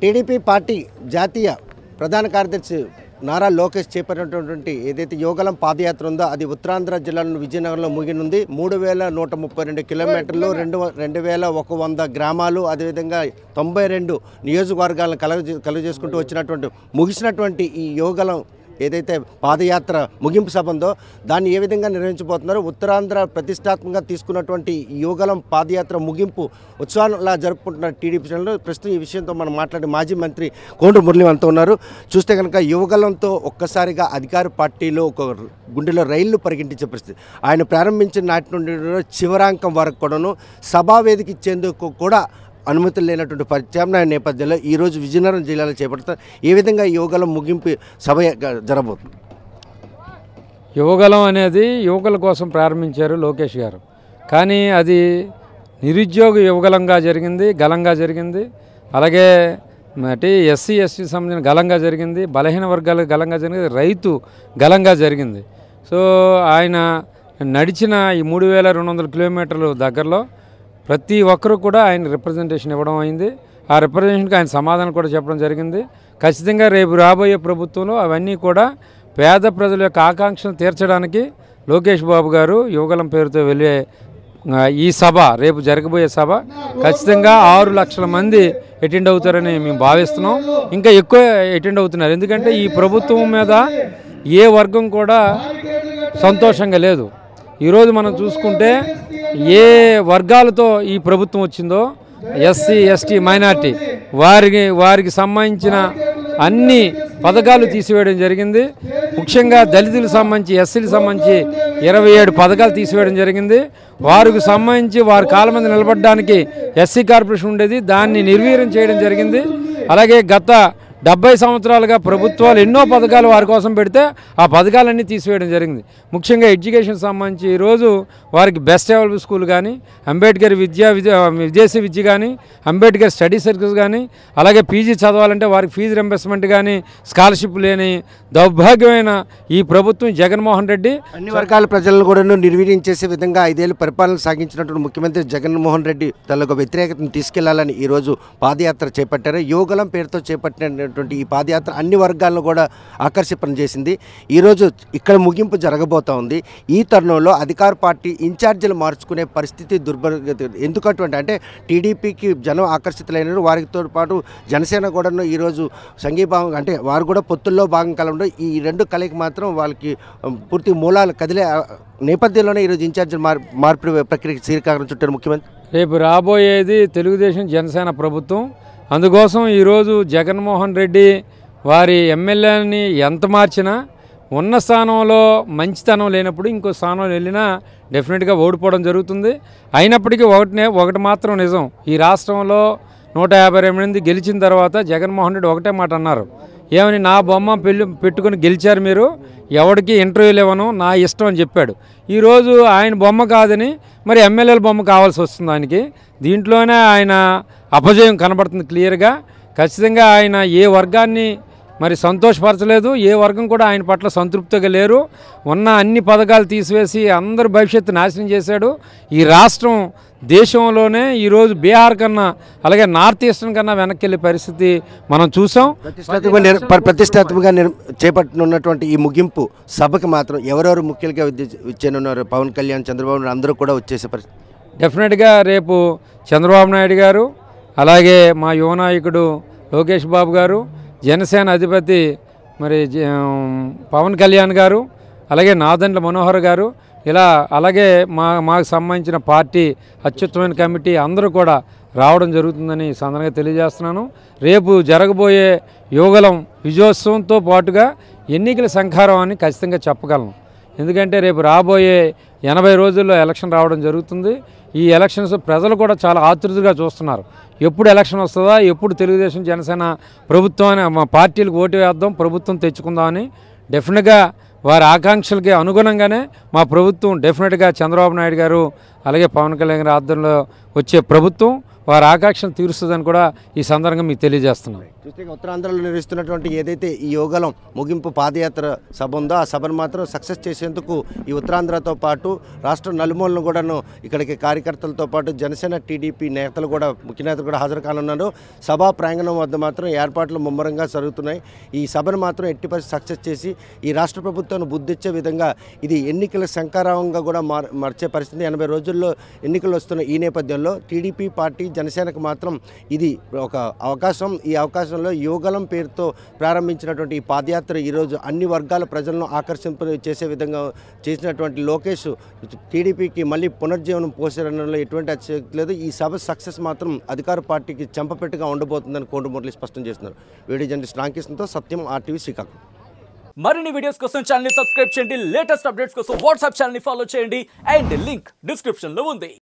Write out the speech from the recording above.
TDP party జాతీయ ప్రధాన కార్యదర్శి నారా లోకేష్ చేపట్టినటువంటి ఏదైతే యోగలం పాదయాత్ర ఉందో అది ఉత్తరాంధ్ర జిల్లాలో విజయనగరంలో ముగినుంది. 3132 కిలోమీటర్లు 2100 గ్రామాలు అదేవిధంగా 92 నియోజకవర్గాలను కలుగజేసుకుంటూ వచ్చినటువంటి ముగిసినటువంటి ఈ యోగలం ఏదైతే పాదయాత్ర ముగింపు సభ ఉందో దాన్ని ఏ విధంగా నిర్వహించబోతున్నారో ఉత్తరాంధ్ర ప్రతిష్టాత్మకంగా తీసుకున్నటువంటి యోగలం పాదయాత్ర ముగింపు ఉత్సవాలా జరుపుకుంటున్న టీడీపీ శ్రేణులు ప్రస్తుతం ఈ విషయంతో మనం మాట్లాడే మాజీ మంత్రి కోండ్రు మురళి అంతా ఉన్నారు. చూస్తే కనుక యోగలంతో ఒక్కసారిగా అధికార పార్టీలో ఒక గుండెలో రైళ్లు పరిగెంటించే పరిస్థితి. ఆయన ప్రారంభించిన నాటి నుండి చివరాంకం వరకు కూడాను సభావేదిక ఇచ్చేందుకు కూడా అనుమతులు లేనటువంటి ప్రత్యామ్నాయ నేపథ్యంలో ఈరోజు విజయనగరం జిల్లాలో చేపడతారు. ఏ విధంగా యోగలం ముగింపు సభ జరగబోతుంది? యువగలం అనేది యువకుల కోసం ప్రారంభించారు లోకేష్ గారు. కానీ అది నిరుద్యోగ యువగలంగా జరిగింది, గలంగా జరిగింది. అలాగే ఎస్సీ ఎస్టీ సంబంధించిన గలంగా జరిగింది, బలహీన వర్గాలకు గలంగా జరిగింది, రైతు గలంగా జరిగింది. సో ఆయన నడిచిన ఈ 3200 కిలోమీటర్లు దగ్గరలో ప్రతి ఒక్కరూ కూడా ఆయన రిప్రజెంటేషన్ ఇవ్వడం అయింది. ఆ రిప్రజెంటేషన్కి ఆయన సమాధానం కూడా చెప్పడం జరిగింది. ఖచ్చితంగా రేపు రాబోయే ప్రభుత్వంలో అవన్నీ కూడా పేద ప్రజల యొక్క ఆకాంక్షలు తీర్చడానికి లోకేష్ బాబు గారు యువగలం పేరుతో వెళ్ళే ఈ సభ, రేపు జరగబోయే సభ ఖచ్చితంగా 6 లక్షల మంది అటెండ్ అవుతారని మేము భావిస్తున్నాం. ఇంకా ఎక్కువ అటెండ్ అవుతున్నారు. ఎందుకంటే ఈ ప్రభుత్వం మీద ఏ వర్గం కూడా సంతోషంగా లేదు. ఈరోజు మనం చూసుకుంటే ఏ వర్గాలతో ఈ ప్రభుత్వం వచ్చిందో ఎస్సీ ఎస్టీ మైనార్టీ వారికి సంబంధించిన అన్ని పథకాలు తీసివేయడం జరిగింది. ముఖ్యంగా దళితులకు సంబంధించి ఎస్సీలకు సంబంధించి 27 పథకాలు తీసివేయడం జరిగింది. వారికి సంబంధించి వారి కాళ్ళ మీద నిలబడడానికి ఎస్సీ కార్పొరేషన్ ఉండేది, దాన్ని నిర్వీర్యం చేయడం జరిగింది. అలాగే గత 70 సంవత్సరాలుగా ప్రభుత్వాలు ఎన్నో పథకాలు వారి కోసం పెడితే ఆ పథకాలన్నీ తీసివేయడం జరిగింది. ముఖ్యంగా ఎడ్యుకేషన్ సంబంధించి ఈరోజు వారికి బెస్ట్ అవైలబుల్ స్కూల్ కానీ, అంబేద్కర్ విదేశీ విద్య కానీ, అంబేద్కర్ స్టడీ సర్కిల్స్ కానీ, అలాగే పీజీ చదవాలంటే వారికి ఫీజు రింబర్స్మెంట్ కానీ, స్కాలర్షిప్ లేని దౌర్భాగ్యమైన ఈ ప్రభుత్వం జగన్మోహన్ రెడ్డి అన్ని వర్గాల ప్రజలను కూడా నిర్వీర్యం చేసే విధంగా 5 ఏళ్ళు పరిపాలన సాగించినటువంటి ముఖ్యమంత్రి జగన్మోహన్ రెడ్డి తనకు వ్యతిరేకతను తీసుకెళ్లాలని ఈరోజు పాదయాత్ర చేపట్టారు. యోగలం పేరుతో చేపట్టిన ఈ పాదయాత్ర అన్ని వర్గాలను కూడా ఆకర్షింపన చేసింది. ఈరోజు ఇక్కడ ముగింపు జరగబోతా ఉంది. ఈ తరుణంలో అధికార పార్టీ ఇన్ఛార్జీలు మార్చుకునే పరిస్థితి దుర్భరగతి. ఎందుకంటే అంటే టీడీపీకి జనం ఆకర్షితులైన వారితో పాటు జనసేన కూడా ఈరోజు సంఘీభావం అంటే వారు కూడా పొత్తుల్లో భాగం కలవడం, ఈ రెండు కలయిక మాత్రం వాళ్ళకి పూర్తి మూలాలు కదిలే నేపథ్యంలోనే ఈరోజు ఇన్ఛార్జీలు మార్పు ప్రక్రియకి శ్రీకారం చుట్టారు ముఖ్యమంత్రి. రేపు రాబోయేది తెలుగుదేశం జనసేన ప్రభుత్వం. అందుకోసం ఈరోజు జగన్మోహన్ రెడ్డి వారి ఎమ్మెల్యేని ఎంత మార్చినా ఉన్న స్థానంలో మంచితనం లేనప్పుడు ఇంకో స్థానంలో వెళ్ళినా డెఫినెట్గా ఓడిపోవడం జరుగుతుంది. అయినప్పటికీ ఒకటి మాత్రం నిజం, ఈ రాష్ట్రంలో 152 మంది గెలిచిన తర్వాత జగన్మోహన్ రెడ్డి ఒకటే మాట అన్నారు, ఏమని నా బొమ్మ పెట్టుకుని గెలిచారు మీరు, ఎవరికి ఇంటర్వ్యూలు ఇవ్వను, నా ఇష్టం అని చెప్పాడు. ఈరోజు ఆయన బొమ్మ కాదని మరి ఎమ్మెల్యేల బొమ్మ కావాల్సి వస్తుంది ఆయనకి. దీంట్లోనే ఆయన అపజయం కనబడుతుంది క్లియర్గా. ఖచ్చితంగా ఆయన ఏ వర్గాన్ని మరి సంతోషపరచలేదు, ఏ వర్గం కూడా ఆయన పట్ల సంతృప్తిగా లేరు. ఉన్న అన్ని పథకాలు తీసివేసి అందరి భవిష్యత్తు నాశనం చేశాడు. ఈ రాష్ట్రం దేశంలోనే ఈరోజు బీహార్ కన్నా అలాగే నార్త్ ఈస్టర్న్ కన్నా వెనక్కి వెళ్ళే పరిస్థితి మనం చూసాం. ప్రతిష్టాత్మకంగా చేపట్టనున్నటువంటి ఈ ముగింపు సభకి మాత్రం ఎవరెవరు ముఖ్యంగా ఇచ్చేనున్నారు? పవన్ కళ్యాణ్, చంద్రబాబు నాయుడు అందరూ కూడా వచ్చేసే పరిస్థితి. డెఫినెట్గా రేపు చంద్రబాబు నాయుడు గారు, అలాగే మా యువ నాయకుడు లోకేష్ బాబు గారు, జనసేన అధిపతి మరి పవన్ కళ్యాణ్ గారు, అలాగే నాదెండ్ల మనోహర్ గారు, ఇలా అలాగే మాకు సంబంధించిన పార్టీ అత్యుత్తమైన కమిటీ అందరూ కూడా రావడం జరుగుతుందని సందర్భంగా తెలియజేస్తున్నాను. రేపు జరగబోయే యోగలం విజయోత్సవంతో పాటుగా ఎన్నికల సంఖారం అని ఖచ్చితంగా చెప్పగలను. ఎందుకంటే రేపు రాబోయే 80 రోజుల్లో ఎలక్షన్ రావడం జరుగుతుంది. ఈ ఎలక్షన్స్ ప్రజలు కూడా చాలా ఆతృతగా చూస్తున్నారు. ఎప్పుడు ఎలక్షన్ వస్తుందా, ఎప్పుడు తెలుగుదేశం జనసేన ప్రభుత్వాన్ని మా పార్టీలకు ఓటు వేద్దాం, ప్రభుత్వం తెచ్చుకుందామని. డెఫినెట్గా వారి ఆకాంక్షలకి అనుగుణంగానే మా ప్రభుత్వం డెఫినెట్గా చంద్రబాబు నాయుడు గారు అలాగే పవన్ కళ్యాణ్ గారి ఆధ్వర్యంలో వచ్చే ప్రభుత్వం వారి ఆకాంక్షను తీరుస్తుందని కూడా ఈ సందర్భంగా మీకు తెలియజేస్తున్నాం. చూస్తే ఉత్తరాంధ్రలో నిర్వహిస్తున్నటువంటి ఏదైతే ఈ యోగలం ముగింపు పాదయాత్ర సభ ఉందో ఆ సభను మాత్రం సక్సెస్ చేసేందుకు ఈ ఉత్తరాంధ్రతో పాటు రాష్ట్ర నలుమూలను కూడాను ఇక్కడికి కార్యకర్తలతో పాటు జనసేన టీడీపీ నేతలు కూడా ముఖ్య నేతలు కూడా హాజరు కానున్నారు. సభా ప్రాంగణం వద్ద మాత్రం ఏర్పాట్లు ముమ్మరంగా జరుగుతున్నాయి. ఈ సభను మాత్రం ఎట్టి పరిస్థితి సక్సెస్ చేసి ఈ రాష్ట్ర ప్రభుత్వాన్ని బుద్ధిచ్చే విధంగా ఇది ఎన్నికల శంకారావంగా కూడా మార్చే పరిస్థితి. 80 రోజుల్లో ఎన్నికలు వస్తున్న ఈ నేపథ్యంలో టీడీపీ పార్టీ జనసేనకు మాత్రం ఇది ఒక అవకాశం. ఈ అవకాశంలో యువగలం పేరుతో ప్రారంభించినటువంటి ఈ పాదయాత్ర ఈరోజు అన్ని వర్గాల ప్రజలను ఆకర్షింప చేసే విధంగా చేసినటువంటి లోకేష్ టీడీపీకి మళ్ళీ పునర్జీవనం పోసేయడంలో ఎటువంటి అతిశక్తి లేదు. ఈ సభ సక్సెస్ మాత్రం అధికార పార్టీకి చెంపపెట్టుగా ఉండబోతుందని కోండుమురళి స్పష్టం చేస్తున్నారు. వీడియో జర్నలిస్ట్ రాంకృష్ణతో సత్యం, RTV శ్రీకాకుళం. మరిన్ని వీడియోస్ కోసం ఛానల్ ని సబ్స్క్రైబ్ చేయండి. లేటెస్ట్ అప్డేట్స్ కోసం వాట్సాప్ ఛానల్ ని ఫాలో చేయండి. అండ్ లింక్ డిస్క్రిప్షన్ లో ఉంది.